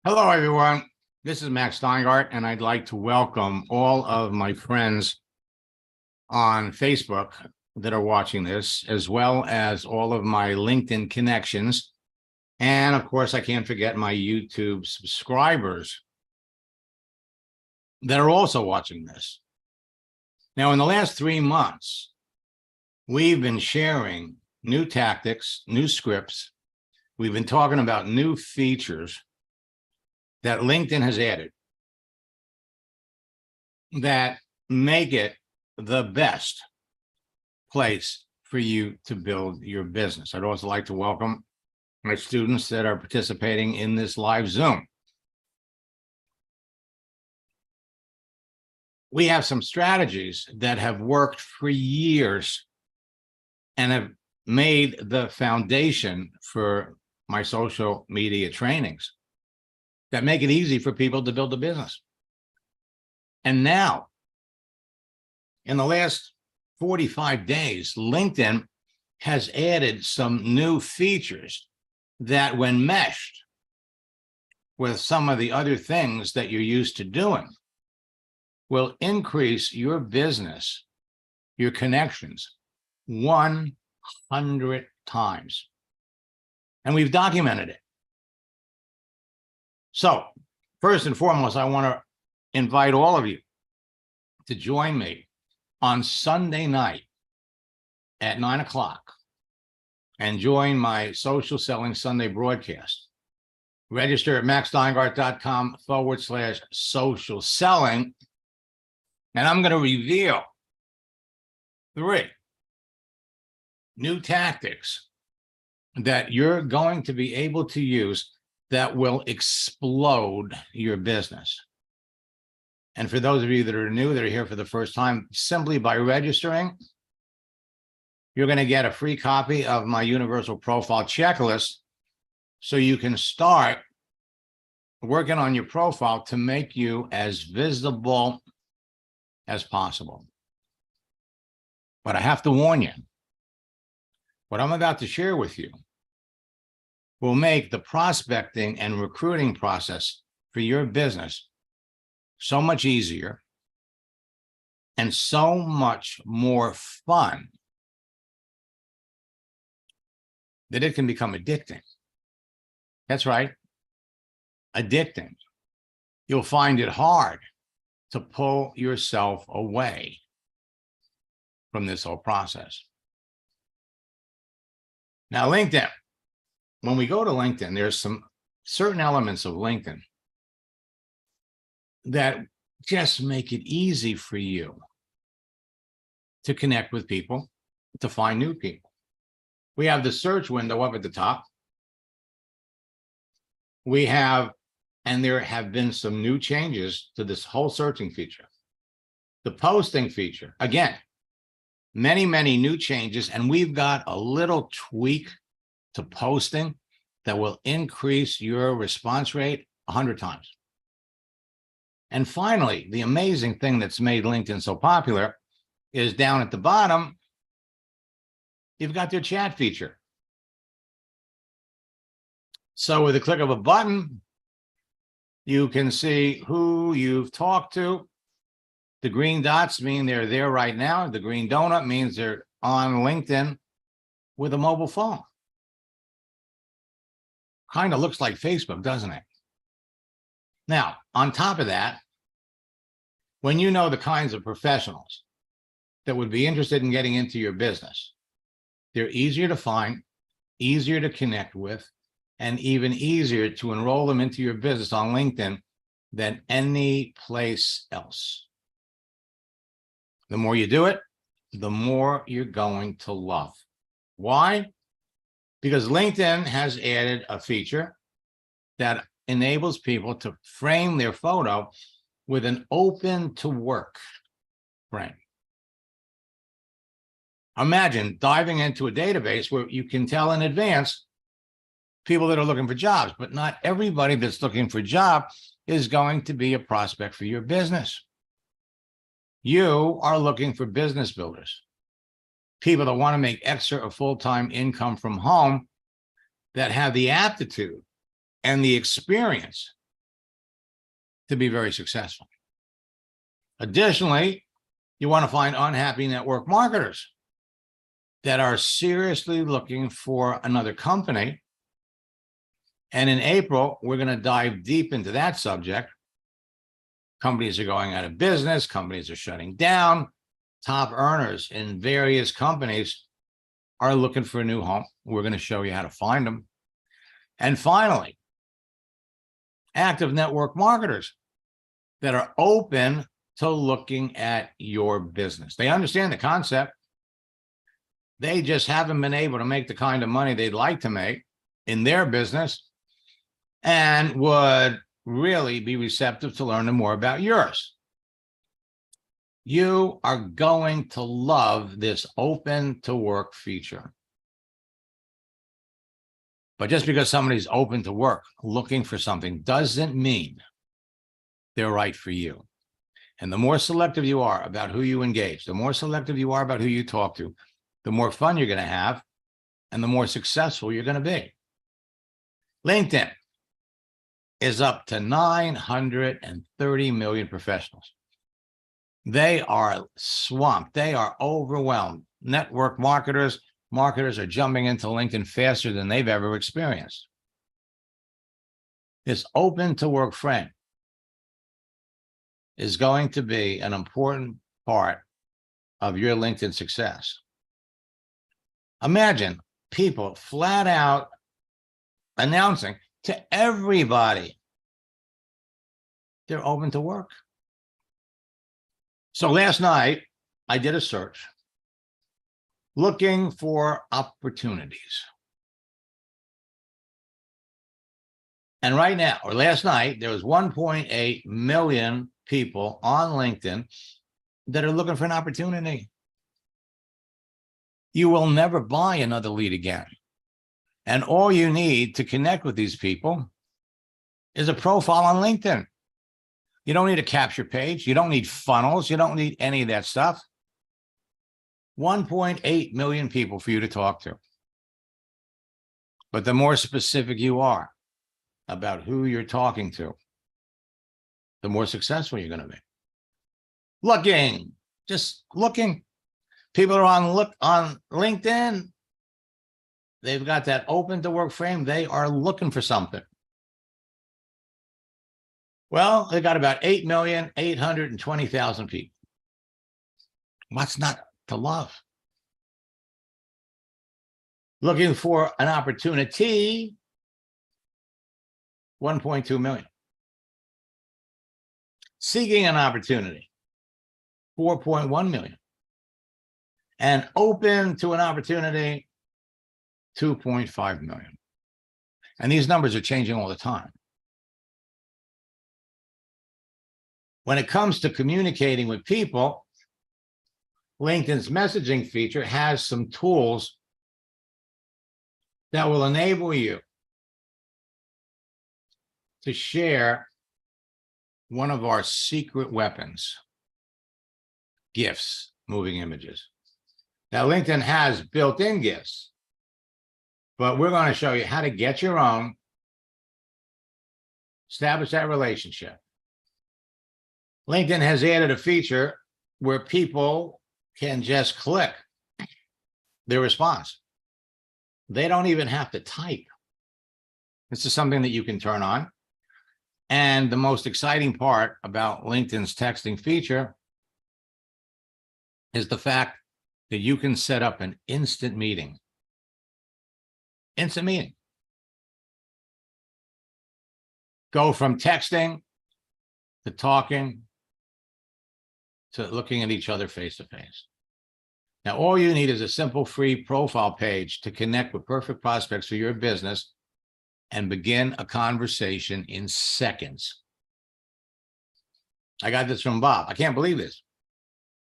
Hello, everyone. This is Max Steingart, and I'd like to welcome all of my friends on Facebook that are watching this, as well as all of my LinkedIn connections. And of course, I can't forget my YouTube subscribers that are also watching this. Now, in the last 3 months, we've been sharing new tactics, new scripts. We've been talking about new features that LinkedIn has added that make it the best place for you to build your business. I'd also like to welcome my students that are participating in this live Zoom. We have some strategies that have worked for years and have made the foundation for my social media trainings that make it easy for people to build a business. And now, in the last 45 days, LinkedIn has added some new features that, when meshed with some of the other things that you're used to doing, will increase your business, your connections, 100 times. And we've documented it. So, first and foremost, I want to invite all of you to join me on Sunday night at 9 o'clock and join my Social Selling Sunday broadcast. Register at maxsteingart.com/social selling. And I'm going to reveal 3 new tactics that you're going to be able to use that will explode your business. And for those of you that are new, that are here for the first time, simply by registering, you're going to get a free copy of my Universal Profile Checklist so you can start working on your profile to make you as visible as possible. But I have to warn you, what I'm about to share with you will make the prospecting and recruiting process for your business so much easier and so much more fun that it can become addicting. That's right, addicting. You'll find it hard to pull yourself away from this whole process. Now, LinkedIn. When we go to LinkedIn, there's some certain elements of LinkedIn that just make it easy for you to connect with people, to find new people. We have the search window up at the top. We have, and there have been some new changes to this whole searching feature. The posting feature, again, many, many new changes, and we've got a little tweak to posting that will increase your response rate 100 times. And finally, the amazing thing that's made LinkedIn so popular is down at the bottom, you've got their chat feature. So with a click of a button, you can see who you've talked to. The green dots mean they're there right now. The green donut means they're on LinkedIn with a mobile phone. Kind of looks like Facebook, doesn't it? Now, on top of that, when you know the kinds of professionals that would be interested in getting into your business, they're easier to find, easier to connect with, and even easier to enroll them into your business on LinkedIn than any place else. The more you do it, the more you're going to love. Why? Because LinkedIn has added a feature that enables people to frame their photo with an open to work frame. Imagine diving into a database where you can tell in advance people that are looking for jobs, but not everybody that's looking for a job is going to be a prospect for your business. You are looking for business builders, people that want to make extra or full-time income from home, that have the aptitude and the experience to be very successful. Additionally, you want to find unhappy network marketers that are seriously looking for another company. And in April, we're going to dive deep into that subject. Companies are going out of business. Companies are shutting down. Top earners in various companies are looking for a new home. We're going to show you how to find them. And finally, active network marketers that are open to looking at your business. They understand the concept. They just haven't been able to make the kind of money they'd like to make in their business and would really be receptive to learning more about yours. You are going to love this open to work feature. But just because somebody's open to work, looking for something, doesn't mean they're right for you. And the more selective you are about who you engage, the more selective you are about who you talk to, the more fun you're going to have and the more successful you're going to be. LinkedIn is up to 930 million professionals. They are swamped. They are overwhelmed. Network marketers are jumping into LinkedIn faster than they've ever experienced. This open to work frame is going to be an important part of your LinkedIn success. Imagine people flat out announcing to everybody they're open to work. So last night, I did a search looking for opportunities. And right now, or last night, there was 1.8 million people on LinkedIn that are looking for an opportunity. You will never buy another lead again. And all you need to connect with these people is a profile on LinkedIn. You don't need a capture page. You don't need funnels. You don't need any of that stuff. 1.8 million people for you to talk to. But the more specific you are about who you're talking to, the more successful you're going to be. Looking, just looking. People are on LinkedIn. They've got that open to work frame. They are looking for something. Well, they got about 8,820,000 people. What's not to love? Looking for an opportunity, 1.2 million. Seeking an opportunity, 4.1 million. And open to an opportunity, 2.5 million. And these numbers are changing all the time. When it comes to communicating with people, LinkedIn's messaging feature has some tools that will enable you to share one of our secret weapons, GIFs, moving images. Now, LinkedIn has built-in GIFs, but we're going to show you how to get your own, establish that relationship. LinkedIn has added a feature where people can just click their response. They don't even have to type. This is something that you can turn on. And the most exciting part about LinkedIn's texting feature is the fact that you can set up an instant meeting. Instant meeting. Go from texting to talking to looking at each other face to face. Now, all you need is a simple free profile page to connect with perfect prospects for your business and begin a conversation in seconds. I got this from Bob. I can't believe this.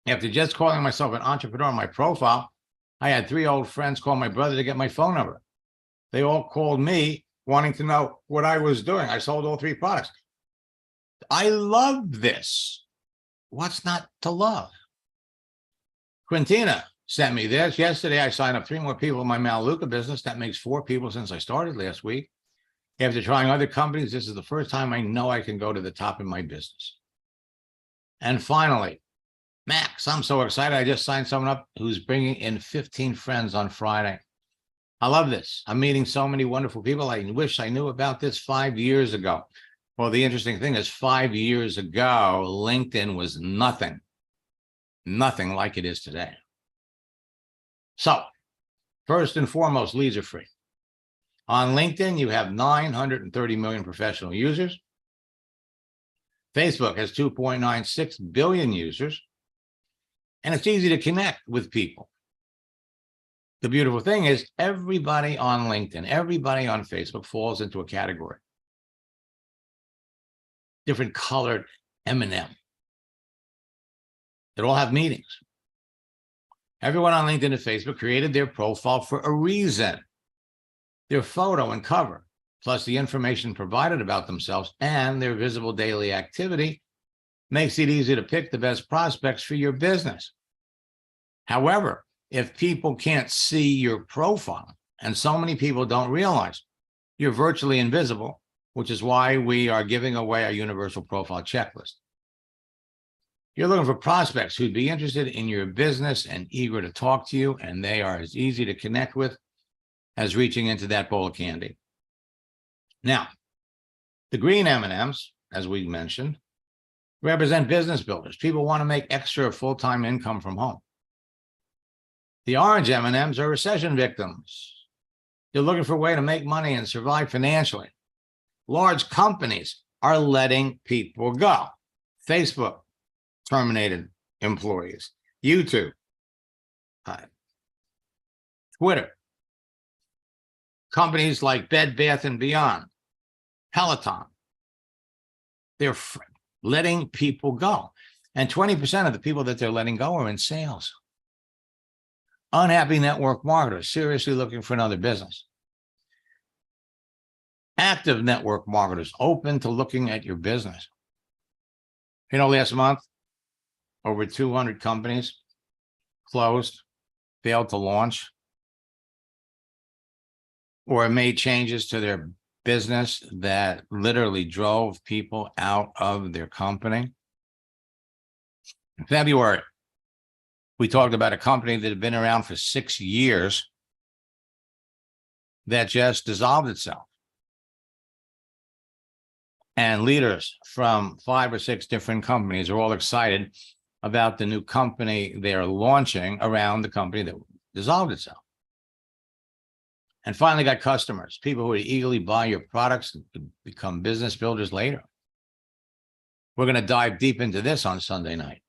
After just calling myself an entrepreneur on my profile, I had 3 old friends call my brother to get my phone number. They all called me wanting to know what I was doing. I sold all 3 products. I love this. What's not to love? Quintina sent me this. Yesterday, I signed up 3 more people in my Maluka business. That makes 4 people since I started last week. After trying other companies, this is the first time I know I can go to the top in my business. And finally, Max, I'm so excited. I just signed someone up who's bringing in 15 friends on Friday. I love this. I'm meeting so many wonderful people. I wish I knew about this 5 years ago. Well, the interesting thing is 5 years ago, LinkedIn was nothing like it is today. So first and foremost, leads are free. On LinkedIn, you have 930 million professional users. Facebook has 2.96 billion users. And it's easy to connect with people. The beautiful thing is everybody on LinkedIn, everybody on Facebook falls into a category. Different colored M&M. They all have meanings. Everyone on LinkedIn and Facebook created their profile for a reason. Their photo and cover, plus the information provided about themselves and their visible daily activity, makes it easy to pick the best prospects for your business. However, if people can't see your profile, and so many people don't realize you're virtually invisible, which is why we are giving away our universal profile checklist. You're looking for prospects who'd be interested in your business and eager to talk to you, and they are as easy to connect with as reaching into that bowl of candy. Now, the green M&Ms, as we mentioned, represent business builders. People want to make extra full-time income from home. The orange M&Ms are recession victims. They're looking for a way to make money and survive financially. Large companies are letting people go. Facebook terminated employees. YouTube, Twitter, companies like Bed Bath & Beyond, Peloton, they're letting people go. And 20% of the people that they're letting go are in sales. Unhappy network marketers, seriously looking for another business. Active network marketers, open to looking at your business. You know, last month, over 200 companies closed, failed to launch, or made changes to their business that literally drove people out of their company. In February, we talked about a company that had been around for 6 years that just dissolved itself. And leaders from 5 or 6 different companies are all excited about the new company they're launching around the company that dissolved itself. And finally got customers, people who would eagerly buy your products and become business builders later. We're going to dive deep into this on Sunday night.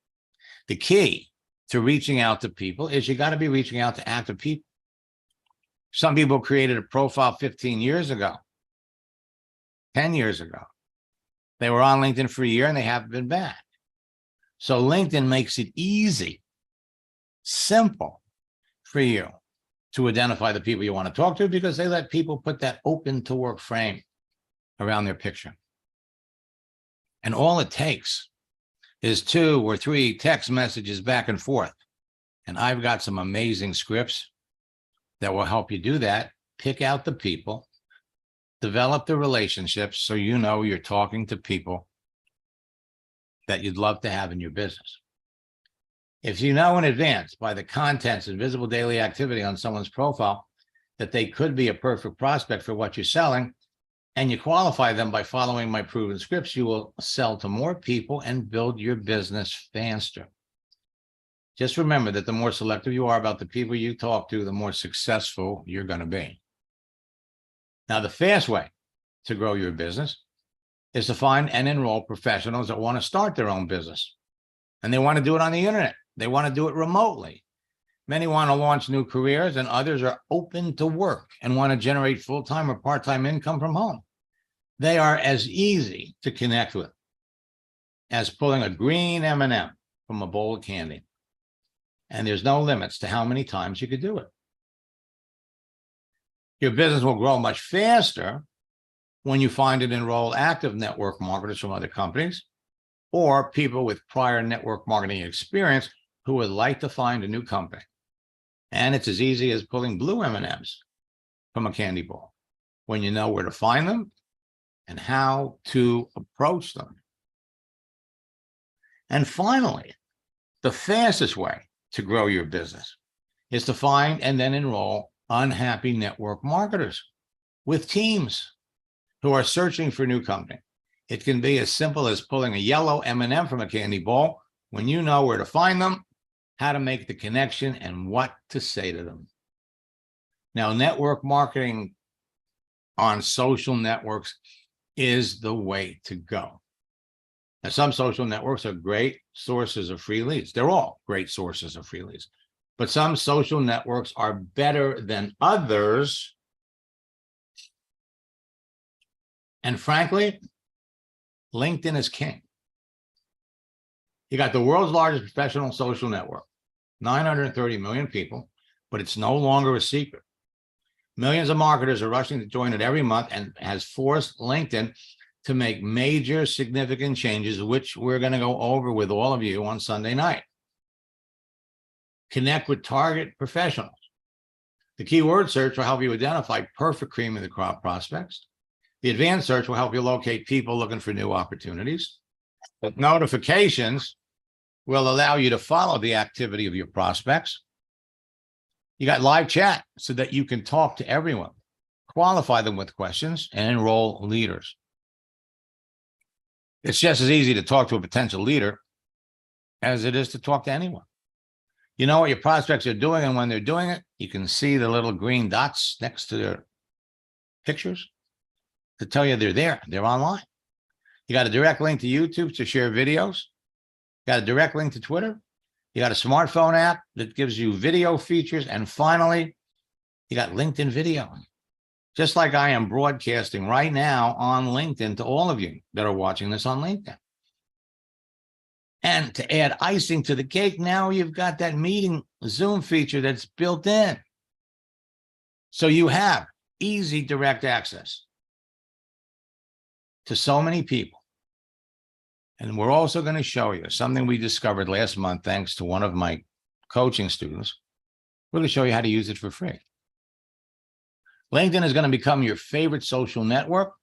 The key to reaching out to people is you got to be reaching out to active people. Some people created a profile 15 years ago, 10 years ago. They were on LinkedIn for a year and they haven't been back. So LinkedIn makes it easy, simple for you to identify the people you want to talk to because they let people put that open to work frame around their picture. And all it takes is 2 or 3 text messages back and forth. And I've got some amazing scripts that will help you do that. Pick out the people, develop the relationships so you know you're talking to people that you'd love to have in your business. If you know in advance by the contents and visible daily activity on someone's profile that they could be a perfect prospect for what you're selling, and you qualify them by following my proven scripts, you will sell to more people and build your business faster. Just remember that the more selective you are about the people you talk to, the more successful you're going to be. Now, the fast way to grow your business is to find and enroll professionals that want to start their own business. And they want to do it on the internet. They want to do it remotely. Many want to launch new careers, and others are open to work and want to generate full-time or part-time income from home. They are as easy to connect with as pulling a green M&M from a bowl of candy. And there's no limits to how many times you could do it. Your business will grow much faster when you find and enroll active network marketers from other companies or people with prior network marketing experience who would like to find a new company. And it's as easy as pulling blue M&Ms from a candy bowl. When you know where to find them and how to approach them. And finally, the fastest way to grow your business is to find and then enroll unhappy network marketers with teams who are searching for new company. It can be as simple as pulling a yellow M&M from a candy ball when you know where to find them, how to make the connection, and what to say to them. Now, network marketing on social networks is the way to go. Now, some social networks are great sources of free leads. They're all great sources of free leads. But some social networks are better than others. And frankly, LinkedIn is king. You got the world's largest professional social network, 930 million people, but it's no longer a secret. Millions of marketers are rushing to join it every month and has forced LinkedIn to make major significant changes, which we're going to go over with all of you on Sunday night. Connect with target professionals. The keyword search will help you identify perfect cream of the crop prospects. The advanced search will help you locate people looking for new opportunities. The notifications will allow you to follow the activity of your prospects. You got live chat so that you can talk to everyone, qualify them with questions, and enroll leaders. It's just as easy to talk to a potential leader as it is to talk to anyone. You know what your prospects are doing, and when they're doing it, you can see the little green dots next to their pictures to tell you they're there. They're online. You got a direct link to YouTube to share videos. You got a direct link to Twitter. You got a smartphone app that gives you video features. And finally, you got LinkedIn video. Just like I am broadcasting right now on LinkedIn to all of you that are watching this on LinkedIn. And to add icing to the cake, now you've got that meeting Zoom feature that's built in. So you have easy direct access to so many people. And we're also going to show you something we discovered last month, thanks to one of my coaching students. We're going to show you how to use it for free. LinkedIn is going to become your favorite social network,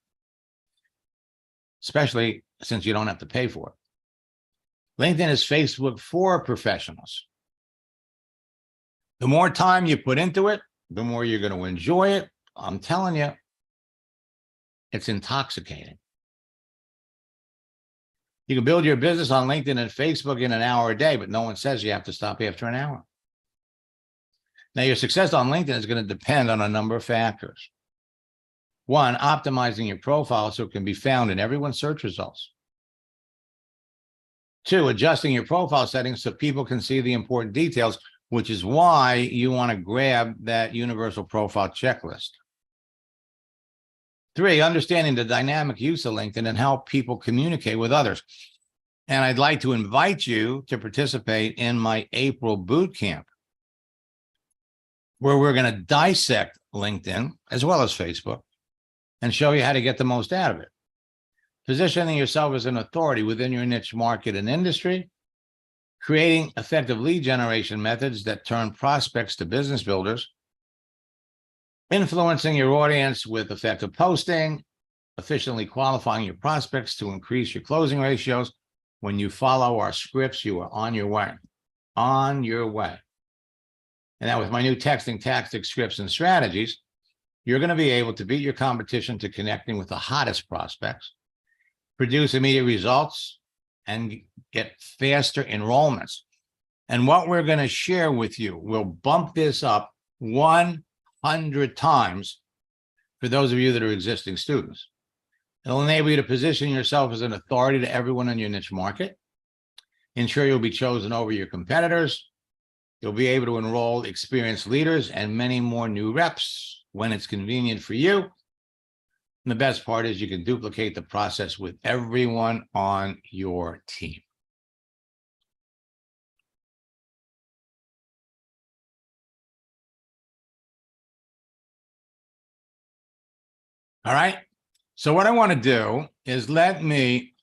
especially since you don't have to pay for it. LinkedIn is Facebook for professionals. The more time you put into it, the more you're going to enjoy it. I'm telling you, it's intoxicating. You can build your business on LinkedIn and Facebook in an hour a day, but no one says you have to stop after an hour. Now, your success on LinkedIn is going to depend on a number of factors. One, optimizing your profile so it can be found in everyone's search results. Two, adjusting your profile settings so people can see the important details, which is why you want to grab that universal profile checklist. Three, understanding the dynamic use of LinkedIn and how people communicate with others. And I'd like to invite you to participate in my April boot camp, where we're going to dissect LinkedIn as well as Facebook and show you how to get the most out of it. Positioning yourself as an authority within your niche market and industry, creating effective lead generation methods that turn prospects to business builders, influencing your audience with effective posting, efficiently qualifying your prospects to increase your closing ratios. When you follow our scripts, you are on your way. On your way. And now with my new texting tactics, scripts, and strategies, you're going to be able to beat your competition to connecting with the hottest prospects, produce immediate results, and get faster enrollments. And what we're going to share with you, we'll bump this up 100 times for those of you that are existing students. It'll enable you to position yourself as an authority to everyone in your niche market, ensure you'll be chosen over your competitors. You'll be able to enroll experienced leaders and many more new reps when it's convenient for you. And the best part is you can duplicate the process with everyone on your team. All right. So what I want to do is let me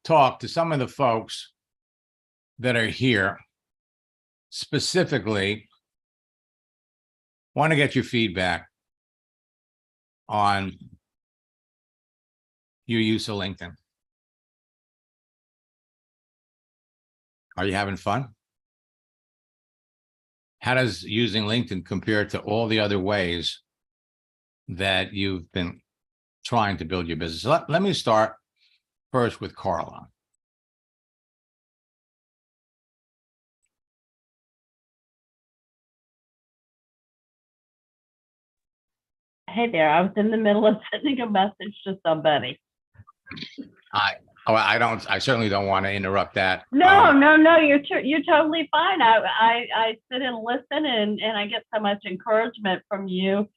talk to some of the folks that are here. Specifically, want to get your feedback on your use of LinkedIn? Are you having fun? How does using LinkedIn compare to all the other ways that you've been trying to build your business? Let me start first with Carla. Hey there, I was in the middle of sending a message to somebody. I certainly don't want to interrupt that. No, you're totally fine. I sit and listen and I get so much encouragement from you.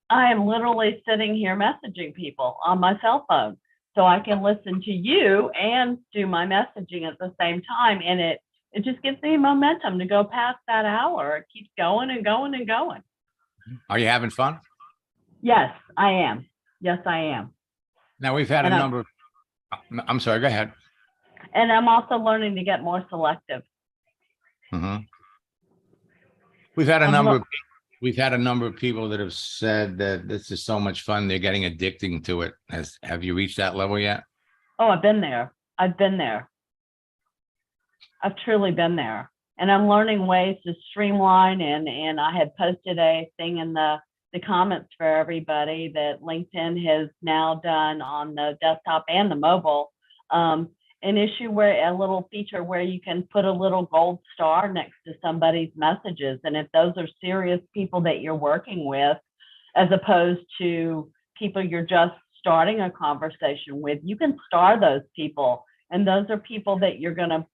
I am literally sitting here messaging people on my cell phone so I can listen to you and do my messaging at the same time. And it just gives me momentum to go past that hour. It keeps going and going and going. Are you having fun? Yes, I am. Yes, I am. Now we've had a number of, I'm sorry, go ahead. And I'm also learning to get more selective. Mm-hmm. We've had a number of people that have said that this is so much fun, they're getting addicted to it. Have you reached that level yet? Oh, I've been there. I've truly been there. And I'm learning ways to streamline, and I had posted a thing in the comments for everybody that LinkedIn has now done on the desktop and the mobile, an issue where a little feature where you can put a little gold star next to somebody's messages. And if those are serious people that you're working with, as opposed to people you're just starting a conversation with, you can star those people. And those are people that you're going to,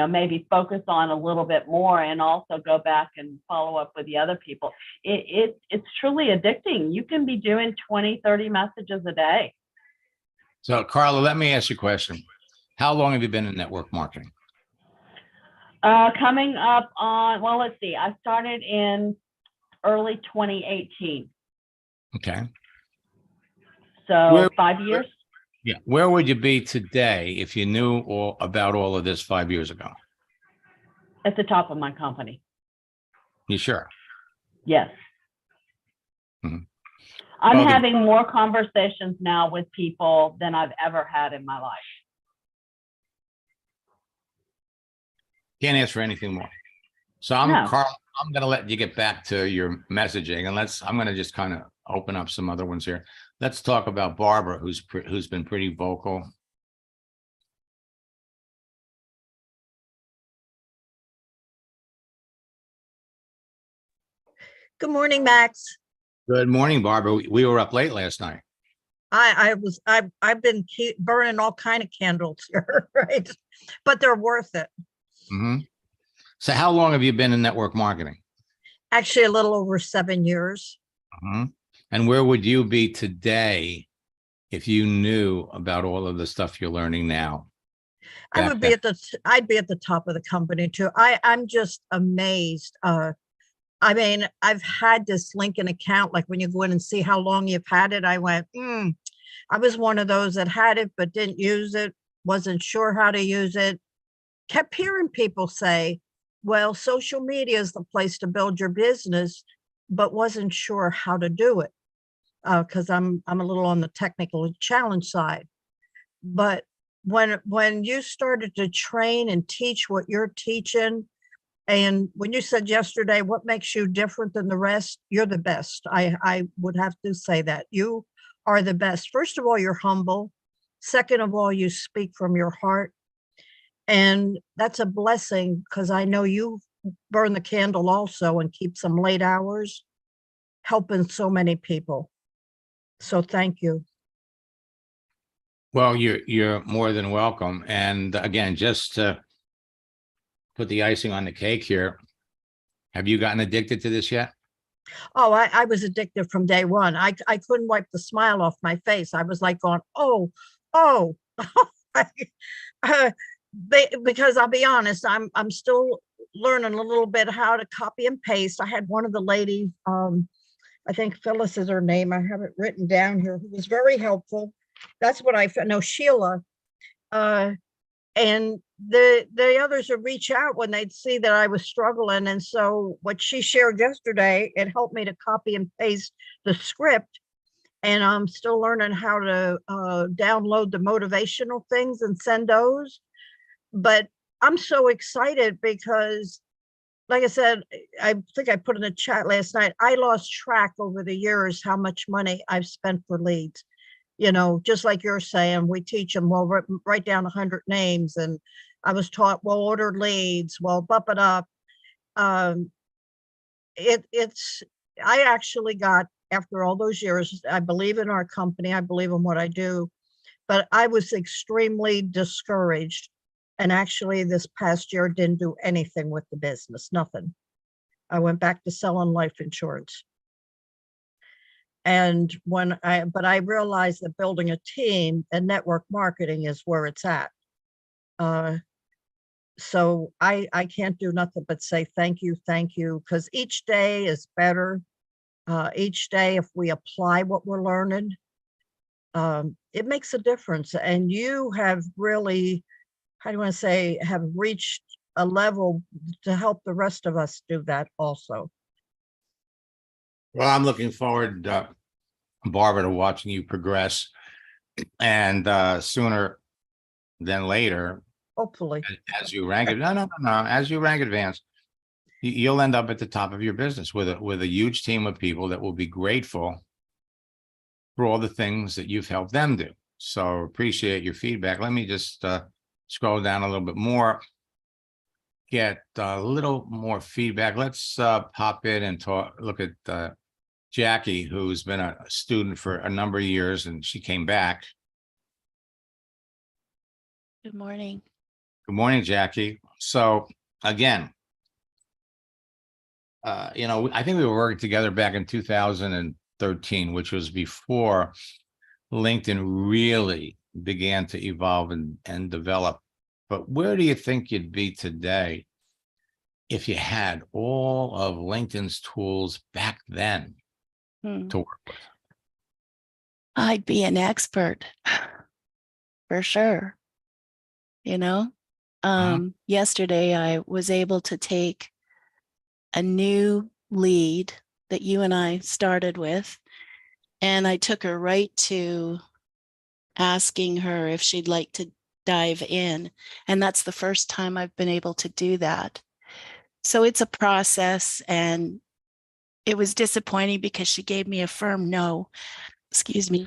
maybe focus on a little bit more, and also go back and follow up with the other people. It's truly addicting. You can be doing 20, 30 messages a day. So Carla, let me ask you a question. How long have you been in network marketing? Coming up on, well, let's see. I started in early 2018. Okay. So 5 years. Yeah. Where would you be today if you knew about all of this 5 years ago? At the top of my company. You sure? Yes. Mm-hmm. I'm having more conversations now with people than I've ever had in my life. Can't ask for anything more. So Carl, I'm going to let you get back to your messaging, and I'm going to just kind of open up some other ones here. Let's talk about Barbara, who's been pretty vocal. Good morning, Max. Good morning, Barbara. We were up late last night. I've been burning all kind of candles here, right? But they're worth it. Mm-hmm. So how long have you been in network marketing? Actually, a little over 7 years. Mm-hmm. And where would you be today if you knew about all of the stuff you're learning now? I'd be at the top of the company too. I'm just amazed. I mean, I've had this LinkedIn account, like when you go in and see how long you've had it, I went, I was one of those that had it, but didn't use it, wasn't sure how to use it. Kept hearing people say, well, social media is the place to build your business, but wasn't sure how to do it. Because I'm a little on the technical challenge side. But when you started to train and teach what you're teaching, and when you said yesterday, what makes you different than the rest, you're the best. I would have to say that. You are the best. First of all, you're humble. Second of all, you speak from your heart. And that's a blessing, because I know you burn the candle also and keep some late hours, helping so many people. So thank you. Well, you're more than welcome. And again, just to put the icing on the cake here, have you gotten addicted to this yet? Oh, I was addicted from day one. I couldn't wipe the smile off my face. I was like going, oh, because I'll be honest, I'm still learning a little bit how to copy and paste. I had one of the ladies, I think Phyllis is her name. I have it written down here, who was very helpful. That's what I know, Sheila. And the others would reach out when they'd see that I was struggling. And so what she shared yesterday, it helped me to copy and paste the script. And I'm still learning how to download the motivational things and send those. But I'm so excited because, like I said, I think I put in the chat last night, I lost track over the years how much money I've spent for leads. Just like you're saying, we teach them, well, write down 100 names. And I was taught, well, order leads, well, bump it up. I actually got, after all those years, I believe in our company, I believe in what I do, but I was extremely discouraged. And actually this past year didn't do anything with the business, nothing. I went back to selling life insurance. And but I realized that building a team and network marketing is where it's at. So I can't do nothing but say thank you, because each day is better. Each day, if we apply what we're learning, it makes a difference. And you have really, how do you want to say, have reached a level to help the rest of us do that also. Well, I'm looking forward, Barbara, to watching you progress, and sooner than later, Hopefully. as you rank it. No, as you rank advance, you'll end up at the top of your business with a huge team of people that will be grateful for all the things that you've helped them do. So appreciate your feedback. Let me just scroll down a little bit more, get a little more feedback. Let's pop in and look at Jackie, who's been a student for a number of years, and she came back. Good morning. Good morning, Jackie. So again, I think we were working together back in 2013, which was before LinkedIn really began to evolve and develop. But where do you think you'd be today if you had all of LinkedIn's tools back then to work with? I'd be an expert for sure. Yesterday I was able to take a new lead that you and I started with, and I took her right to asking her if she'd like to dive in. And that's the first time I've been able to do that. So it's a process, and it was disappointing because she gave me a firm no, excuse me.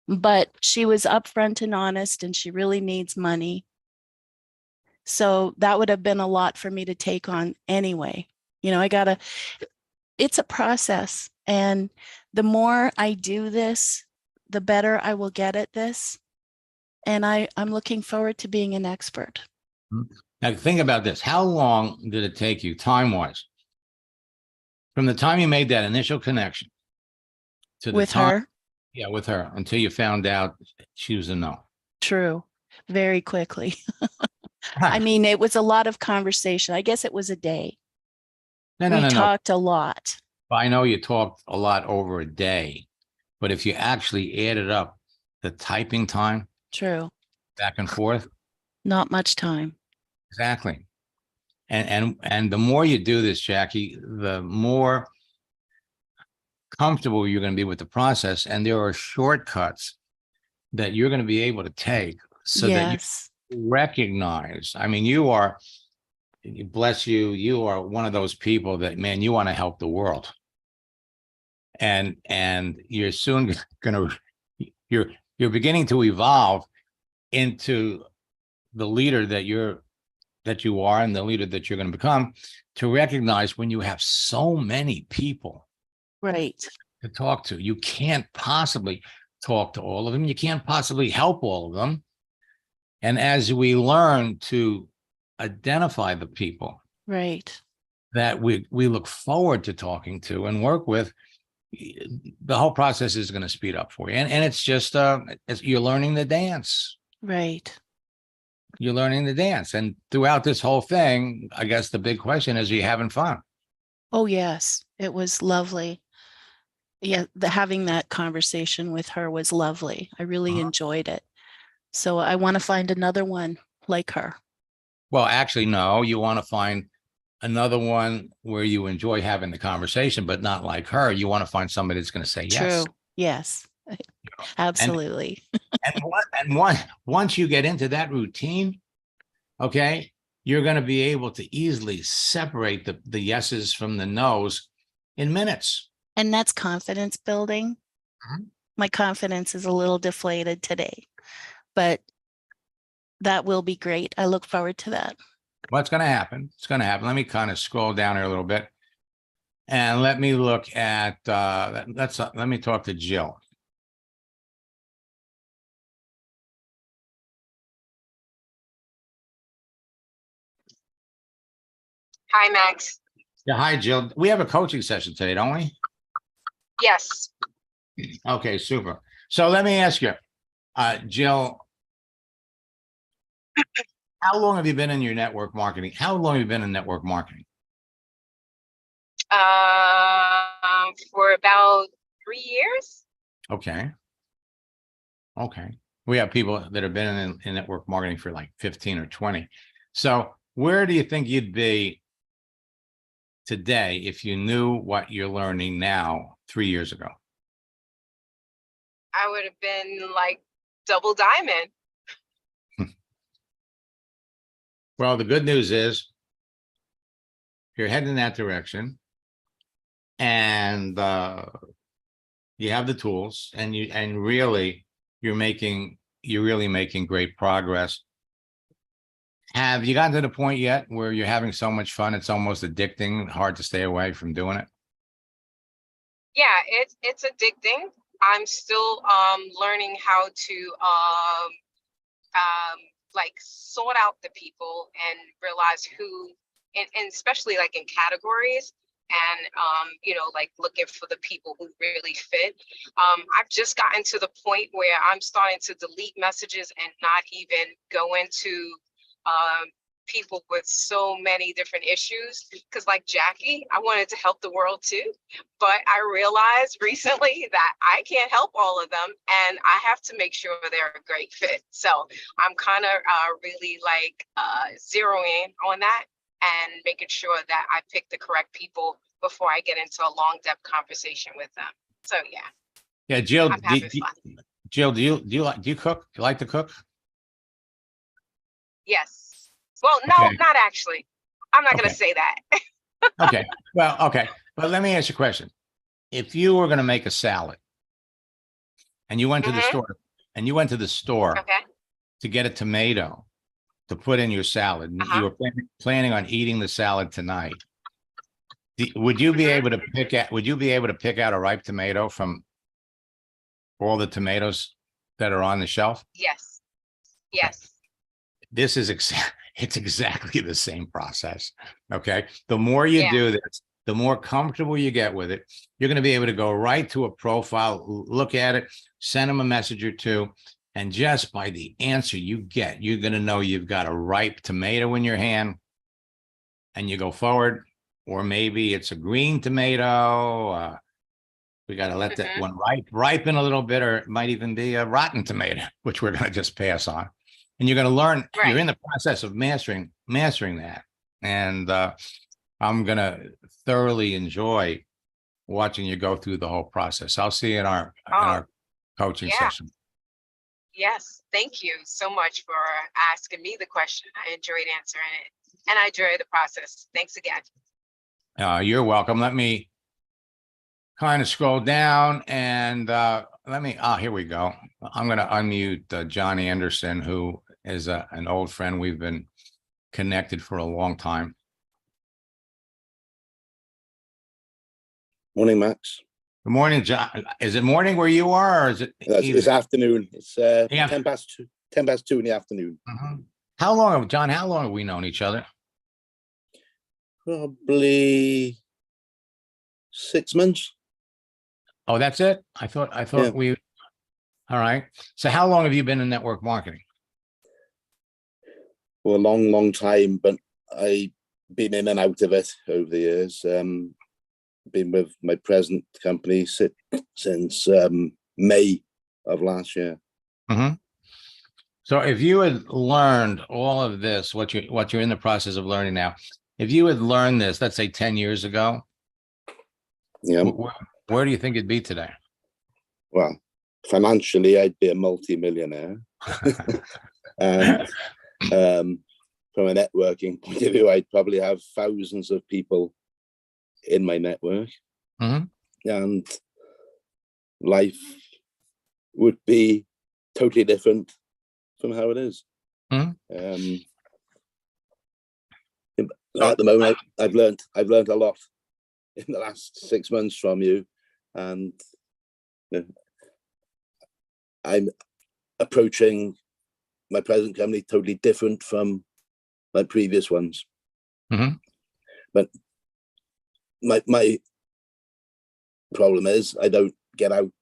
But she was upfront and honest, and she really needs money. So that would have been a lot for me to take on anyway. It's a process. And the more I do this, the better I will get at this. And I'm looking forward to being an expert. Now think about this. How long did it take you time-wise from the time you made that initial connection to the With time, her? yeah, with her, until you found out she was a no? True. Very quickly. I mean, it was a lot of conversation. I guess it was a day. We talked a lot. I know you talked a lot over a day, but if you actually added up the typing time, True, back and forth, not much time. exactly. And the more you do this, Jackie, the more comfortable you're going to be with the process. And there are shortcuts that you're going to be able to take so that you recognize. I mean, bless you, you are one of those people that, man, you want to help the world. And you're soon going to, you're beginning to evolve into the leader that you are and the leader that you're going to become, to recognize when you have so many people to talk to, you can't possibly talk to all of them. You can't possibly help all of them. And as we learn to identify the people that we look forward to talking to and work with, the whole process is going to speed up for you. And it's just, you're learning the dance. You're learning the dance. And throughout this whole thing, I guess the big question is, are you having fun? Oh, yes. It was lovely. Yeah, having that conversation with her was lovely. I really enjoyed it. So I want to find another one like her. Well, actually, no, you want to find another one where you enjoy having the conversation, but not like her. You want to find somebody that's going to say yes. True. Yes. And Absolutely. once you get into that routine, okay, you're going to be able to easily separate the yeses from the nos in minutes. And that's confidence building. Mhm. My confidence is a little deflated today, but that will be great. I look forward to that. What's going to happen? It's going to happen. Let me kind of scroll down here a little bit, and let me look at. Let me talk to Jill. Hi, Max. Yeah, hi, Jill. We have a coaching session today, don't we? Yes. Okay, super. So let me ask you, Jill, how long have you been in your network marketing? How long have you been in network marketing? For about 3 years. Okay. Okay. We have people that have been in network marketing for like 15 or 20. So where do you think you'd be today if you knew what you're learning now 3 years ago? I would have been like double diamond. Well, the good news is you're heading in that direction, and you have the tools, and you're really making great progress. Have you gotten to the point yet where you're having so much fun it's almost addicting, hard to stay away from doing it? Yeah, it's addicting. I'm still learning how to like sort out the people and realize who, and especially like in categories, and like looking for the people who really fit. I've just gotten to the point where I'm starting to delete messages and not even go into people with so many different issues, because like Jackie, I wanted to help the world too, but I realized recently that I can't help all of them, and I have to make sure they're a great fit. So I'm kind of really like zeroing on that and making sure that I pick the correct people before I get into a long depth conversation with them. So yeah. Yeah, Jill. I'm having fun. Jill, do you cook? Do you like to cook? Yes. Well, no, Okay. not actually. I'm not going Okay. to say that. Okay. Well, okay. But let me ask you a question. If you were going to make a salad and you went to the store Okay. to get a tomato to put in your salad, and you were planning on eating the salad tonight, would you be able to pick out a ripe tomato from all the tomatoes that are on the shelf? Yes. Yes. This is it's exactly the same process. Okay. The more you do this, the more comfortable you get with it. You're going to be able to go right to a profile, look at it, send them a message or two. And just by the answer you get, you're going to know you've got a ripe tomato in your hand, and you go forward. Or maybe it's a green tomato. We got to let that one ripen a little bit, or it might even be a rotten tomato, which we're going to just pass on. And you're going to learn. Right. You're in the process of mastering that. And I'm going to thoroughly enjoy watching you go through the whole process. I'll see you in our coaching session. Yes. Thank you so much for asking me the question. I enjoyed answering it, and I enjoyed the process. Thanks again. You're welcome. Let me kind of scroll down, and here we go. I'm going to unmute John Anderson, who is an old friend. We've been connected for a long time. Morning, Max. Good morning, John. Is it morning where you are, or is it? It's afternoon. It's Yeah. 10 past 2 in the afternoon. How long have we known each other? Probably 6 months. Oh, that's it? I thought Yeah. all right. So how long have you been in network marketing? For a long, long time, but I've been in and out of it over the years. Been with my present company since May of last year. So if you had learned all of this, what you're in the process of learning now, If you had learned this, let's say 10 years ago, Yeah. where do you think it'd be today? Well, financially, I'd be a multi-millionaire. And from a networking point of view, I'd probably have thousands of people in my network. Mhm. And life would be totally different from how it is. Mhm. At the moment, I've learned a lot in the last 6 months from you, and I'm approaching my present company totally different from my previous ones. Mhm. But my problem is I don't get out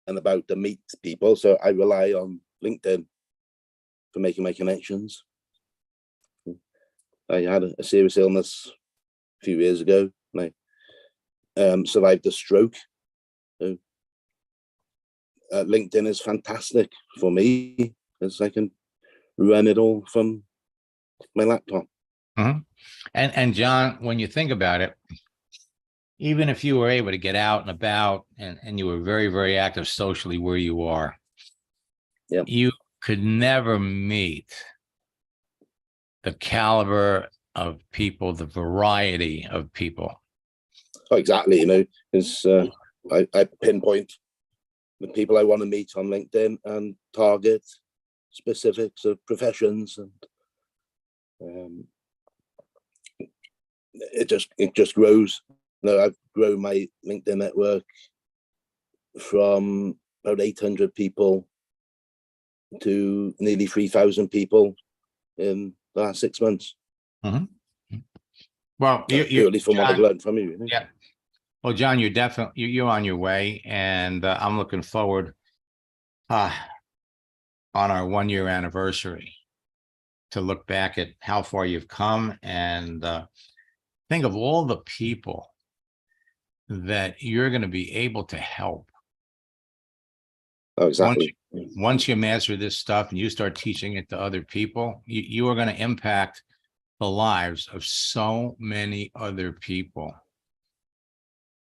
and about to meet people, so I rely on LinkedIn for making my connections. I had a serious illness a few years ago, and I survived a stroke. So, LinkedIn is fantastic for me, because I can run it all from my laptop. And John, when you think about it, even if you were able to get out and about and you were very, very active socially where you are, Yep. you could never meet the caliber of people, the variety of people. Oh, exactly. Because I pinpoint the people I want to meet on LinkedIn and target specifics of professions, and it just grows. I've grown my LinkedIn network from about 800 people to nearly 3,000 people in the last 6 months. Well, Purely from what I've learned from you. Yeah. Well, John, you're definitely you're on your way, and I'm looking forward on our 1-year anniversary to look back at how far you've come and think of all the people that you're going to be able to help. Oh, exactly. Once you master this stuff and you start teaching it to other people, you are going to impact the lives of so many other people.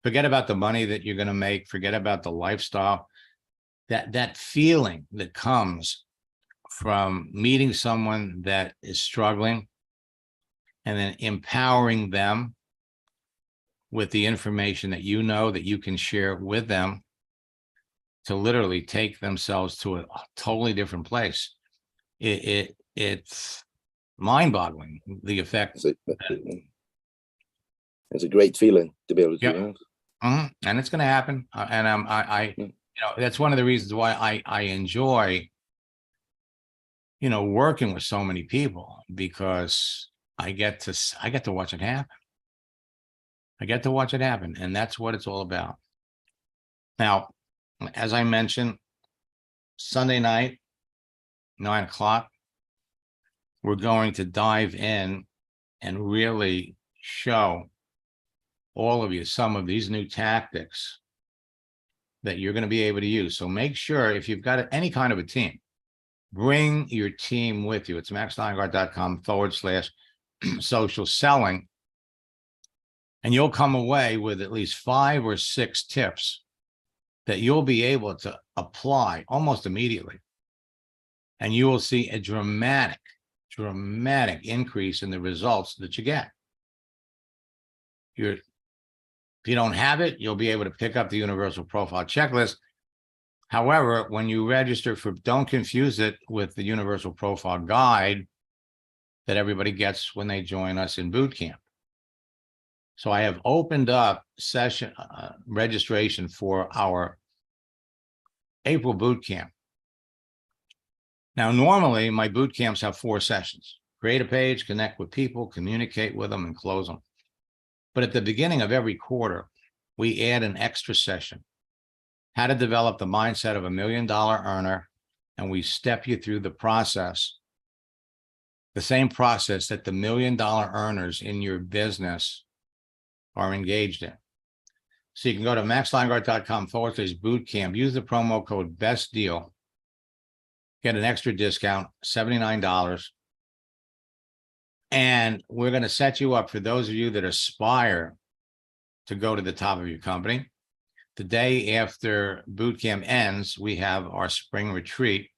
Forget about the money that you're going to make. Forget about the lifestyle. That feeling that comes from meeting someone that is struggling and then empowering them with the information that you know that you can share with them to literally take themselves to a totally different place. It's mind-boggling, the effect. It's a great feeling to be able to do that. And it's going to happen. And I that's one of the reasons why I enjoy, working with so many people, because I get to watch it happen. I get to watch it happen, and that's what it's all about. Now, as I mentioned, Sunday night, 9:00, we're going to dive in and really show all of you some of these new tactics that you're going to be able to use. So make sure, if you've got any kind of a team, bring your team with you. It's maxsteingart.com/social selling. And you'll come away with at least 5 or 6 tips that you'll be able to apply almost immediately. And you will see a dramatic increase in the results that you get. If you don't have it, you'll be able to pick up the Universal Profile Checklist. However, when you register don't confuse it with the Universal Profile Guide that everybody gets when they join us in boot camp. So I have opened up session registration for our April boot camp. Now, normally my boot camps have 4 sessions: create a page, connect with people, communicate with them, and close them. But at the beginning of every quarter, we add an extra session: how to develop the mindset of $1 million earner. And we step you through the process, the same process that the $1 million earners in your business are engaged in. So you can go to maxsteingart.com/bootcamp, use the promo code best deal, get an extra discount, $79. And we're going to set you up for those of you that aspire to go to the top of your company. The day after boot camp ends, we have our spring retreat,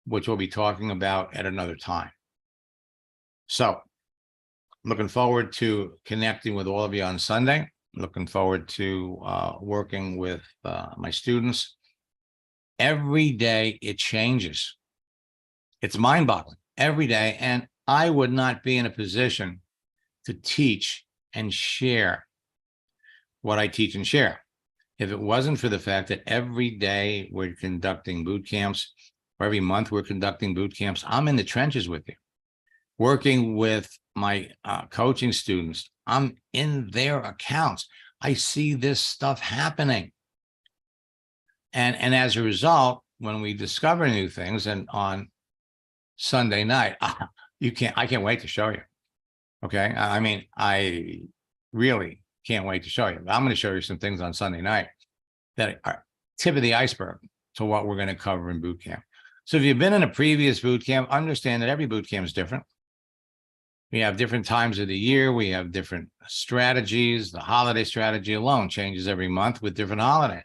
which we'll be talking about at another time. So looking forward to connecting with all of you on Sunday. Looking forward to working with my students. Every day it changes. It's mind-boggling every day. And I would not be in a position to teach and share what I teach and share if it wasn't for the fact that every day we're conducting boot camps, or every month we're conducting boot camps. I'm in the trenches with you, working with my coaching students. I'm in their accounts. I see this stuff happening. And as a result, when we discover new things, and on Sunday night, I can't wait to show you. Okay. I mean, I really can't wait to show you. I'm going to show you some things on Sunday night that are tip of the iceberg to what we're going to cover in boot camp. So if you've been in a previous boot camp, understand that every boot camp is different. We have different times of the year. We have different strategies. The holiday strategy alone changes every month with different holidays,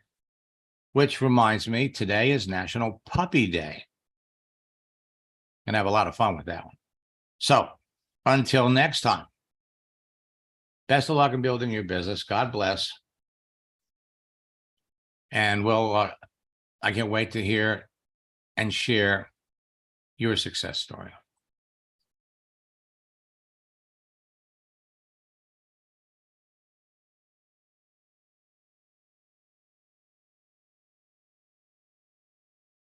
which reminds me, today is National Puppy Day. And have a lot of fun with that one. So until next time, best of luck in building your business. God bless. And I can't wait to hear and share your success story.